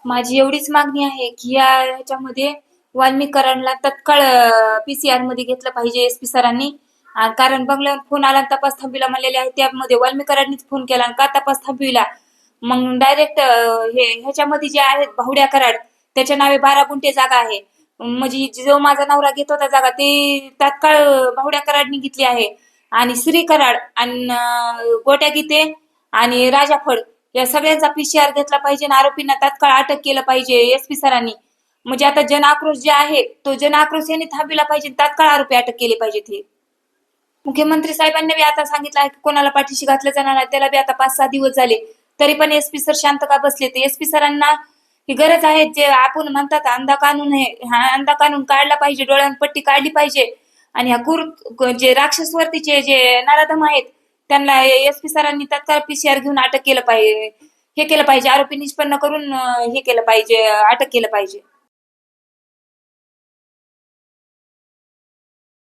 माझी एवढीच मागणी आहे की या ह्याच्यामध्ये वाल्मीकरणला तत्काळ पीसीआर मध्ये घेतलं पाहिजे एसपी सरांनी. कारण बंगल्यावर फोन आला तपास थांबविला म्हणलेले आहे, त्यामध्ये वाल्मीकरांनीच फोन केला आणि का तपास थांबविला. मग डायरेक्ट हे ह्याच्यामध्ये जे आहेत भावड्या कराड त्याच्या नावे 12 गुंठे जागा आहे. म्हणजे जो माझा नवरा घेत होता जागा ते तात्काळ भावड्या कराडनी घेतली आहे. आणि श्री कराड आणि गोट्या गीते आणि राजा फड या सगळ्यांचा पीसीआर घेतला पाहिजे आणि आरोपींना तात्काळ अटक केलं पाहिजे एसपी सरांनी. म्हणजे आता जन आक्रोश जे आहे तो जन आक्रोश यांनी थांबविला पाहिजे, तात्काळ आरोपी अटक केले पाहिजेत. हे मुख्यमंत्री साहेबांनी बी आता सांगितलं आहे की कोणाला पाठीशी घातलं जाणार नाही. त्याला बी आता 5-6 दिवस झाले तरी पण एसपी सर शांत का बसले. ते एसपी सरांना ही गरज आहे. जे आपण म्हणतात अंधा कानून आहे, हा अंधा कानून काढला पाहिजे, डोळ्यावर पट्टी काढली पाहिजे. आणि ह्या जे राक्षसवर्तीचे जे नराधम आहेत त्यांना एसपी सरांनी तात्काळ पीसीआर घेऊन अटक केलं पाहिजे, हे केलं पाहिजे. आरोपी निष्पन्न करून हे केलं पाहिजे, अटक केलं पाहिजे.